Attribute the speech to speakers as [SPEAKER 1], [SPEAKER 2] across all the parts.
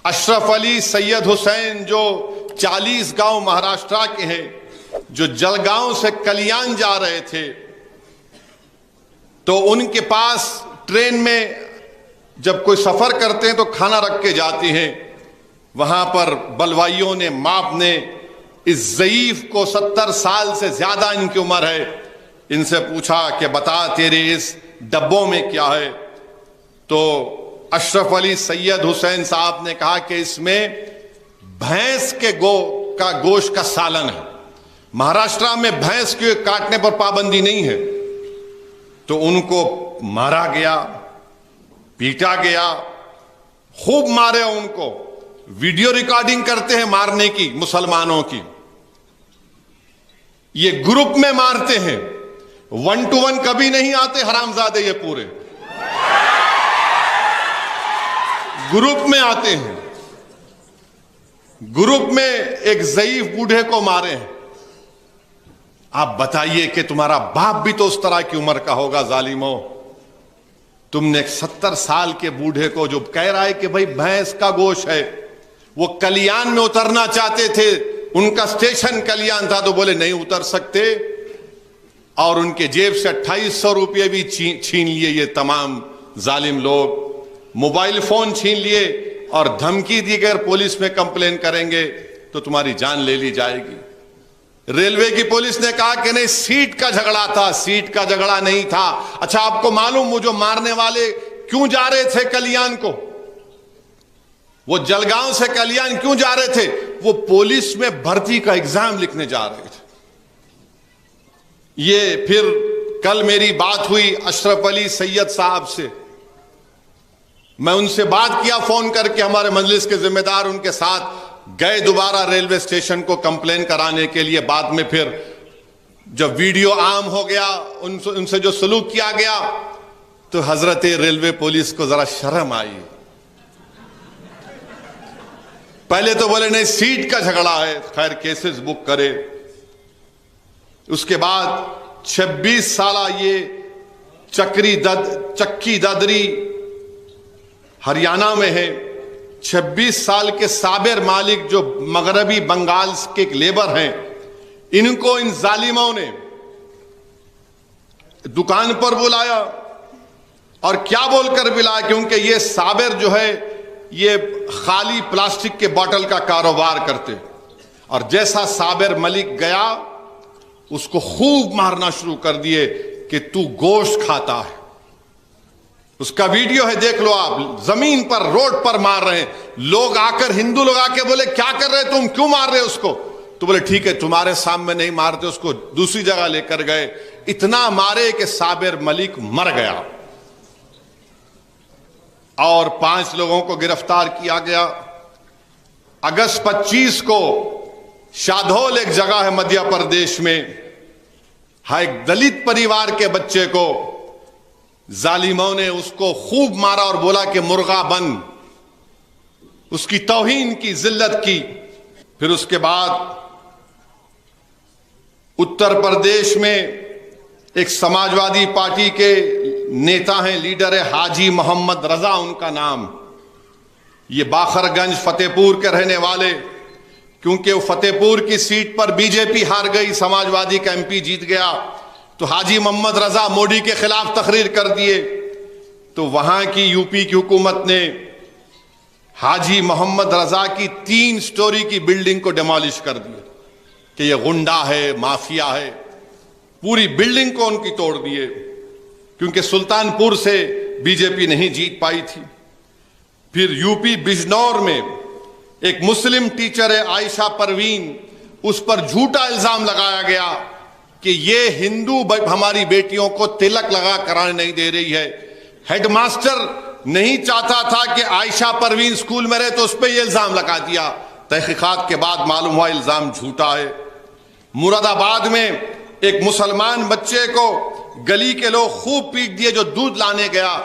[SPEAKER 1] اشرف علی سید حسین جو 40 گاؤں مہاراشٹرا کے ہیں، جو جلگاؤں سے کلیان جا رہے تھے، تو ان کے پاس ٹرین میں جب کوئی سفر کرتے ہیں تو کھانا رکھ کے جاتی ہیں. وہاں پر بلوائیوں نے، ماپ نے اس ضعیف کو 70 سال سے زیادہ ان کی عمر ہے، ان سے پوچھا کہ بتا تیرے اس ڈبوں میں کیا ہے؟ تو اشرف علی سید حسین صاحب نے کہا کہ اس میں بھینس کے گوشت کا سالن ہے. مہاراشٹرا میں بھینس کے کاٹنے پر پابندی نہیں ہے. تو ان کو مارا گیا، پیٹا گیا، خوب مارے ان کو. ویڈیو ریکارڈنگ کرتے ہیں مارنے کی مسلمانوں کی. یہ گروپ میں مارتے ہیں، 1 to 1 کبھی نہیں آتے حرامزادے. یہ پورے گروپ میں آتے ہیں. گروپ میں ایک ضعیف بوڑھے کو مارے ہیں. آپ بتائیے کہ تمہارا باپ بھی تو اس طرح کی عمر کا ہوگا ظالموں. تم نے 70 سال کے بوڑھے کو جو کہہ رہا ہے کہ بھائی بھینس کا گوشت ہے، وہ کلیان میں اترنا چاہتے تھے، ان کا اسٹیشن کلیان تھا، تو بولے نہیں اتر سکتے، اور ان کے جیب سے 2800 روپے بھی چھین لیے یہ تمام ظالم لوگ. موبائل فون چھین لیے اور دھمکی دی کہ اگر پولیس میں کمپلین کریں گے تو تمہاری جان لے لی جائے گی. ریلوے کی پولیس نے کہا کہ نہیں، سیٹ کا جھگڑا تھا. سیٹ کا جھگڑا نہیں تھا. اچھا آپ کو معلوم وہ جو مارنے والے کیوں جا رہے تھے کلیان کو؟ وہ جلگاؤں سے کلیان کیوں جا رہے تھے؟ وہ پولیس میں بھرتی کا ایگزام لکھنے جا رہے تھے. یہ پھر کل میری بات ہوئی اشرف علی سید صاحب سے. میں ان سے بات کیا فون کر کے، ہمارے مجلس کے ذمہ دار ان کے ساتھ گئے دوبارہ ریلوے اسٹیشن کو کمپلین کرانے کے لیے. بعد میں پھر جب ویڈیو عام ہو گیا، ان سے جو سلوک کیا گیا، تو حضرت ریلوے پولیس کو ذرا شرم آئی. پہلے تو بولے نہیں سیٹ کا جھگڑا ہے، خیر کیسز بک کرے. اس کے بعد 26 سالہ یہ چکی ددری ہریانہ میں ہے. 26 سال کے صابر مالک جو مغربی بنگال کے لیبر ہیں، ان کو ان ظالموں نے دکان پر بلایا. اور کیا بول کر بلایا؟ کیونکہ یہ صابر جو ہے یہ خالی پلاسٹک کے بوتل کا کاروبار کرتے. اور جیسا صابر ملک گیا، اس کو خوب مارنا شروع کر دیے کہ تو گوشت کھاتا ہے. اس کا ویڈیو ہے، دیکھ لو آپ. زمین پر، روڈ پر مار رہے ہیں لوگ. آ کر ہندو لوگ آ کے بولے کیا کر رہے تم، کیوں مار رہے اس کو؟ تو بولے ٹھیک ہے تمہارے سامنے نہیں مارتے. اس کو دوسری جگہ لے کر گئے. اتنا مارے کہ صابر ملک مر گیا اور 5 لوگوں کو گرفتار کیا گیا. اگست 25 کو شادھول ایک جگہ ہے مدھیہ پردیش میں، ایک دلت پریوار کے بچے کو ظالموں نے اس کو خوب مارا اور بولا کہ مرغا بن. اس کی توہین کی، ذلت کی. پھر اس کے بعد اتر پردیش میں ایک سماجوادی پارٹی کے نیتا ہیں، لیڈر ہے حاجی محمد رضا ان کا نام. یہ باخر گنج فتح پور کے رہنے والے. کیونکہ وہ فتح پور کی سیٹ پر بی جے پی ہار گئی، سماجوادی کا MP جیت گیا، تو حاجی محمد رضا مودی کے خلاف تقریر کر دیے. تو وہاں کی UP کی حکومت نے حاجی محمد رضا کی 3 سٹوری کی بلڈنگ کو ڈیمالش کر دیا کہ یہ غنڈہ ہے، مافیا ہے. پوری بلڈنگ کو ان کی توڑ دیے، کیونکہ سلطان پور سے BJP نہیں جیت پائی تھی. پھر UP بجنور میں ایک مسلم ٹیچر ہے عائشہ پروین، اس پر جھوٹا الزام لگایا گیا کہ یہ ہندو ہماری بیٹیوں کو تلک لگا کرانے نہیں دے رہی ہے. ہیڈ ماسٹر نہیں چاہتا تھا کہ عائشہ پروین اسکول میں رہے، تو اس پہ یہ الزام لگا دیا. تحقیقات کے بعد معلوم ہوا الزام جھوٹا ہے. مراد آباد میں ایک مسلمان بچے کو گلی کے لوگ خوب پیٹ دیے جو دودھ لانے گیا.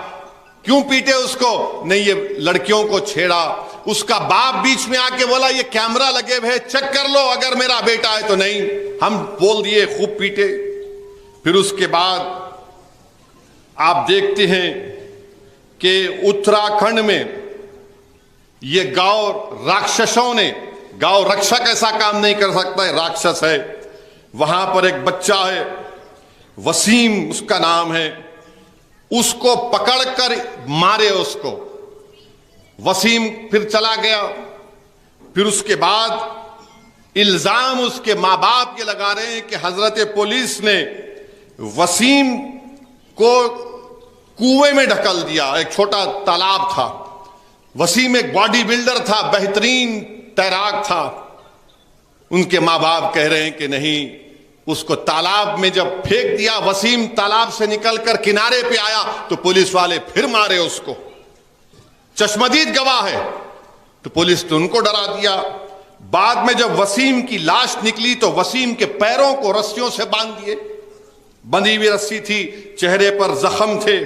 [SPEAKER 1] کیوں پیٹے اس کو؟ نہیں یہ لڑکیوں کو چھیڑا. اس کا باپ بیچ میں آ کے بولا یہ کیمرہ لگے ہوئے چیک کر لو اگر میرا بیٹا ہے تو. نہیں، ہم بول دیے، خوب پیٹے. پھر اس کے بعد آپ دیکھتے ہیں کہ اتراکھنڈ میں یہ گاؤ راکشسوں نے، گاؤ رکشک ایسا کام نہیں کر سکتا ہے، راکشس ہے. وہاں پر ایک بچہ ہے، وسیم اس کا نام ہے، اس کو پکڑ کر مارے اس کو. وسیم پھر چلا گیا. پھر اس کے بعد الزام اس کے ماں باپ یہ لگا رہے ہیں کہ حضرت پولیس نے وسیم کو کنویں میں ڈھکل دیا. ایک چھوٹا تالاب تھا. وسیم ایک باڈی بلڈر تھا، بہترین تیراک تھا. ان کے ماں باپ کہہ رہے ہیں کہ نہیں، اس کو تالاب میں جب پھینک دیا، وسیم تالاب سے نکل کر کنارے پہ آیا تو پولیس والے پھر مارے اس کو. چشمدید گواہ ہے. تو پولیس نے ان کو ڈرا دیا. بعد میں جب وسیم کی لاش نکلی تو وسیم کے پیروں کو رسیوں سے باندھ دیے. بندھی ہوئی رسی تھی، چہرے پر زخم تھے.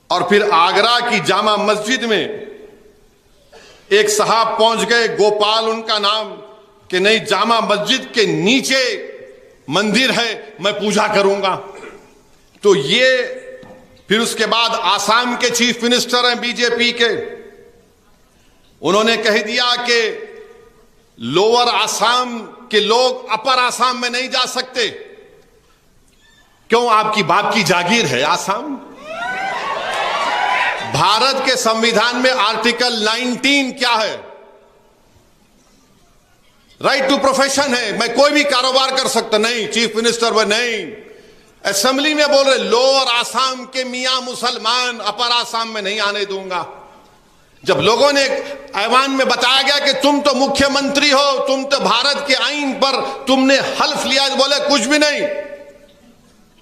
[SPEAKER 1] اور پھر آگرہ کی جامع مسجد میں ایک صاحب پہنچ گئے، گوپال ان کا نام، کہ نہیں، جامع مسجد کے نیچے مندر ہے، میں پوجا کروں گا. تو یہ پھر اس کے بعد آسام کے چیف منسٹر ہیں بی جے پی کے، انہوں نے کہہ دیا کہ لوور آسام کے لوگ اپر آسام میں نہیں جا سکتے. کیوں؟ آپ کی باپ کی جاگیر ہے آسام. بھارت کے سمویدھان میں آرٹیکل 19 کیا ہے؟ رائٹ ٹو پروفیشن ہے. میں کوئی بھی کاروبار کر سکتا. نہیں، چیف منسٹر وہ نہیں. اسمبلی میں بول رہے لوور آسام کے میاں مسلمان اپر آسام میں نہیں آنے دوں گا. جب لوگوں نے ایوان میں بتایا گیا کہ تم تو مکھیہ منتری ہو، تم تو بھارت کے آئین پر تم نے حلف لیا، بولے کچھ بھی نہیں،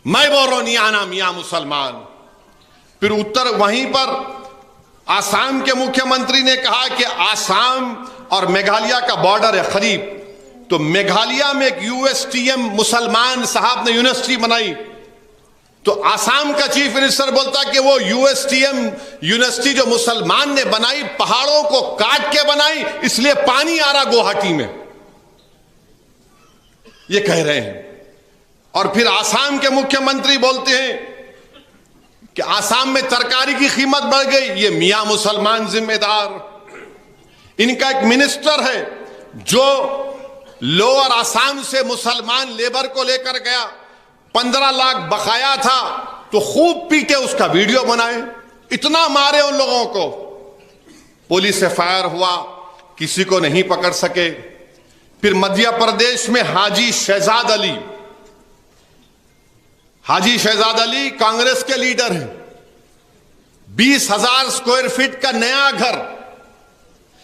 [SPEAKER 1] میں بول رہا ہوں نہیں آنا میاں مسلمان. پھر اتر وہیں پر آسام کے مکھیہ منتری نے کہا کہ آسام اور میگھالیہ کا بارڈر ہے قریب، تو میگھالیہ میں ایک یو ایس ٹی ایم مسلمان صاحب نے یونیورسٹی بنائی. تو آسام کا چیف منسٹر بولتا کہ وہ U S T M university جو مسلمان نے بنائی، پہاڑوں کو کاٹ کے بنائی، اس لیے پانی آ رہا گوہاٹی میں. یہ کہہ رہے ہیں. اور پھر آسام کے مکھیہ منتری بولتے ہیں کہ آسام میں ترکاری کی قیمت بڑھ گئی، یہ میاں مسلمان ذمہ دار. ان کا ایک منسٹر ہے جو لوور آسام سے مسلمان لیبر کو لے کر گیا، 15 لاکھ بقایا تھا تو خوب پیٹے، اس کا ویڈیو بنائے، اتنا مارے ان لوگوں کو. پولیس سے فائر ہوا، کسی کو نہیں پکڑ سکے. پھر مدھیہ پردیش میں حاجی شہزاد علی، حاجی شہزاد علی کانگریس کے لیڈر ہیں. 20,000 اسکوائر فٹ کا نیا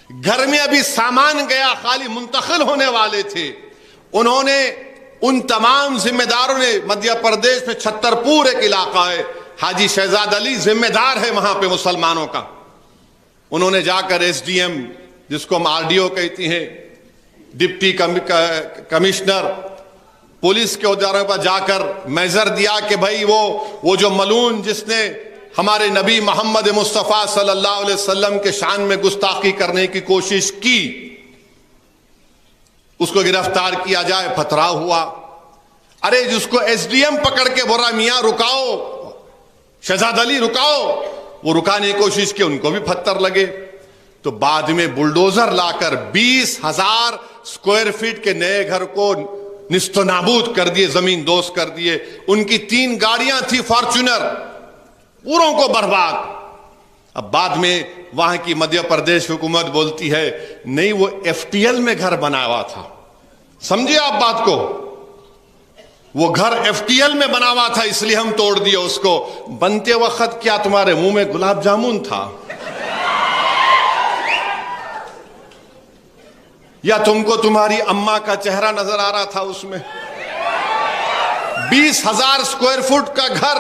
[SPEAKER 1] گھر میں ابھی سامان گیا، خالی منتقل ہونے والے تھے. انہوں نے ان تمام ذمہ داروں نے، مدھیہ پردیش میں چھترپور ایک علاقہ ہے، حاجی شہزاد علی ذمہ دار ہے وہاں پہ مسلمانوں کا. انہوں نے جا کر ایس ڈی ایم، جس کو ہم آر ڈی او کہتی ہیں، ڈپٹی کمشنر، پولیس کے اداروں پر جا کر میجر دیا کہ بھائی وہ جو ملون جس نے ہمارے نبی محمد مصطفیٰ صلی اللہ علیہ وسلم کے شان میں گستاخی کرنے کی کوشش کی، اس کو گرفتار کیا جائے. پتھراؤ ہوا. ارے جس کو ایس ڈی ایم پکڑ کے بول رہا میاں رکاؤ، شہزاد علی رکاؤ، وہ رکانے کی کوشش کی، ان کو بھی پتھر لگے. تو بعد میں بلڈوزر لا کر 20,000 اسکوائر فٹ کے نئے گھر کو نست و نابود کر دیے، زمین دوز کر دیے. ان کی 3 گاڑیاں تھی فارچونر، پوروں کو برباد. اب بعد میں وہاں کی مدھیہ پردیش حکومت بولتی ہے نہیں، وہ ایف ٹی ایل میں گھر بنا ہوا تھا. سمجھے آپ بات کو؟ وہ گھر ایف ٹی ایل میں بنا ہوا تھا، اس لیے ہم توڑ دیے اس کو. بنتے وقت کیا تمہارے منہ میں گلاب جامن تھا؟ یا تم کو تمہاری اماں کا چہرہ نظر آ رہا تھا اس میں؟ 20,000 اسکوائر فٹ کا گھر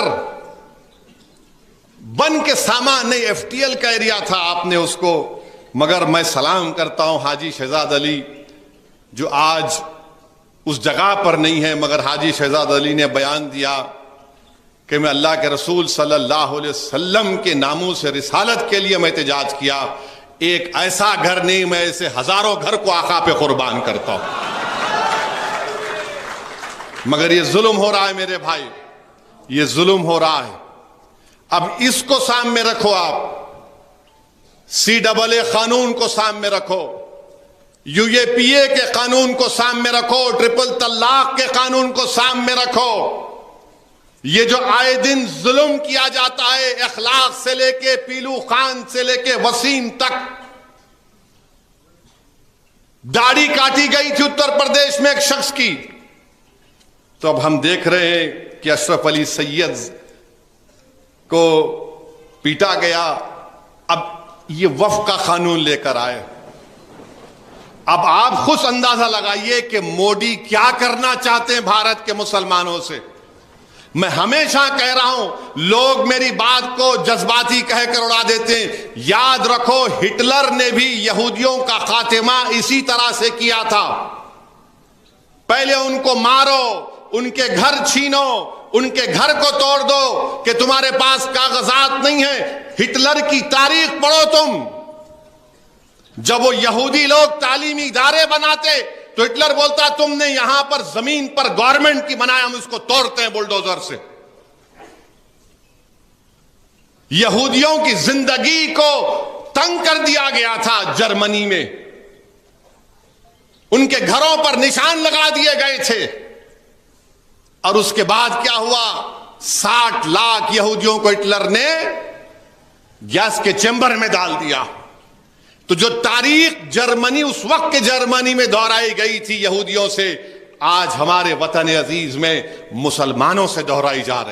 [SPEAKER 1] بن کے سامان نہیں، ایف ٹی ایل کا ایریا تھا، آپ نے اس کو. مگر میں سلام کرتا ہوں حاجی شہزاد علی جو آج اس جگہ پر نہیں ہے، مگر حاجی شہزاد علی نے بیان دیا کہ میں اللہ کے رسول صلی اللہ علیہ وسلم کے ناموس رسالت کے لیے میں احتجاج کیا. ایک ایسا گھر نہیں، میں ایسے ہزاروں گھر کو آقا پہ قربان کرتا ہوں. مگر یہ ظلم ہو رہا ہے میرے بھائی، یہ ظلم ہو رہا ہے. اب اس کو سامنے رکھو آپ. CAA قانون کو سامنے رکھو, UAPA کے قانون کو سامنے رکھو, ٹرپل طلاق کے قانون کو سامنے رکھو. یہ جو آئے دن ظلم کیا جاتا ہے, اخلاق سے لے کے پیلو خان سے لے کے وسیم تک, داڑھی کاٹی گئی تھی اتر پردیش میں ایک شخص کی, تو اب ہم دیکھ رہے ہیں کہ اشرف علی سید کو پیٹا گیا. اب یہ وفق کا قانون لے کر آئے. اب آپ خود اندازہ لگائیے کہ مودی کیا کرنا چاہتے ہیں بھارت کے مسلمانوں سے. میں ہمیشہ کہہ رہا ہوں, لوگ میری بات کو جذباتی کہہ کر اڑا دیتے ہیں. یاد رکھو, ہٹلر نے بھی یہودیوں کا خاتمہ اسی طرح سے کیا تھا. پہلے ان کو مارو, ان کے گھر چھینو, ان کے گھر کو توڑ دو کہ تمہارے پاس کاغذات نہیں ہیں. ہٹلر کی تاریخ پڑھو تم. جب وہ یہودی لوگ تعلیمی ادارے بناتے تو ہٹلر بولتا تم نے یہاں پر زمین پر گورنمنٹ کی بنایا, ہم اس کو توڑتے ہیں بلڈوزر سے. یہودیوں کی زندگی کو تنگ کر دیا گیا تھا جرمنی میں, ان کے گھروں پر نشان لگا دیے گئے تھے. اور اس کے بعد کیا ہوا, 60 لاکھ یہودیوں کو ہٹلر نے گیس کے چیمبر میں ڈال دیا. تو جو تاریخ جرمنی اس وقت کے جرمنی میں دہرائی گئی تھی یہودیوں سے, آج ہمارے وطن عزیز میں مسلمانوں سے دہرائی جا رہی.